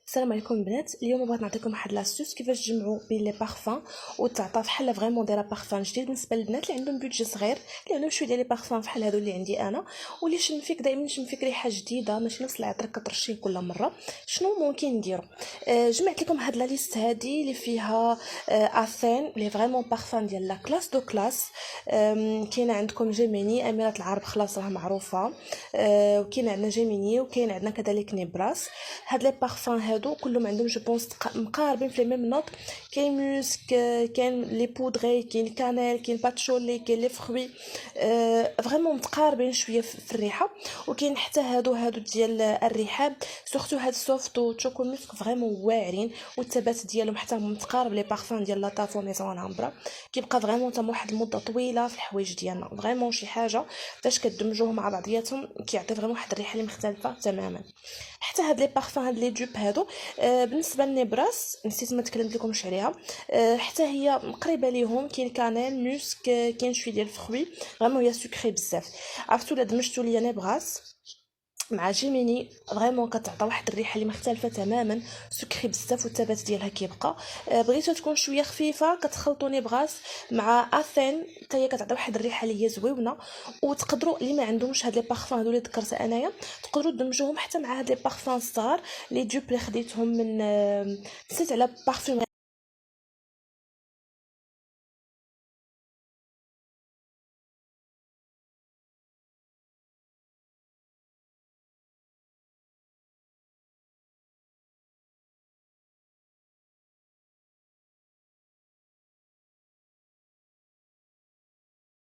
السلام عليكم البنات. اليوم بغيت نعطيكم واحد لاستوس كيفاش تجمعوا بين لي بارفان وتعطى بحال فريمون دايره بارفان جديد بالنسبه للبنات اللي عندهم بودجي صغير، اللي عندهم شويه ديال لي بارفان بحال هادو اللي عندي انا، واللي شم فيك دائما شم فيك ريحه جديده ماشي نفس العطر كترشيه كل مره. شنو ممكن نديروا؟ جمعت لكم هاد لا ليست هادي اللي فيها اثين لي فريمون بارفان ديال لا كلاس دو كلاس. كاينه عندكم جيميني، اميره العرب خلاص راه معروفه، وكاين عندنا جيميني وكاين عندنا كذلك نيبراس. هاد لي بارفان هادو كلهم عندهم جو بونس مقاربين في لي ميم نوت. كاين موسك، كاين لي بودغي، كاين كانيل، كاين باتشولي، كاين لي فروي، فريمون متقاربين شويه في الريحه. وكاين حتى هادو ديال الرحاب، سورتو هاد سوفت وتشوكو موسك فريمون واعرين، والثبات ديالهم حتى متقارب لي بارفان ديال لاطافو ميزون الهامبرا. كيبقى فريمون تما واحد المده طويله في الحوايج ديالنا، فريمون شي حاجه فاش كتدمجوهم مع بعضياتهم كيعطي فريمون واحد الريحه اللي مختلفه تماما. حتى هاد لي بارفان هاد لي دوب هادو، بالنسبه للنبراس نسيت ما تكلمت لكمش عليها، حتى هي قريبه ليهم. كاين كانيل موسك، كاين شويه ديال الفروي، فريمون هي سكري بزاف. عرفتوا الا دمجتوا ليا نبراس مع جيميني فريمون كتعطى واحد الريحه اللي مختلفه تماما، سكري بزاف والثبات ديالها كيبقى. بغيتو تكون شويه خفيفه كتخلطوا نبراس مع اثين، حتى هي كتعطي واحد الريحه اللي هي زويونه. وتقدروا اللي ما عندهمش هاد لي بارفان هادو اللي ذكرت انايا، تقدروا تدمجوهم حتى مع هاد لي بارفان الصغار لي دوب اللي خديتهم من نسيت على بارفوم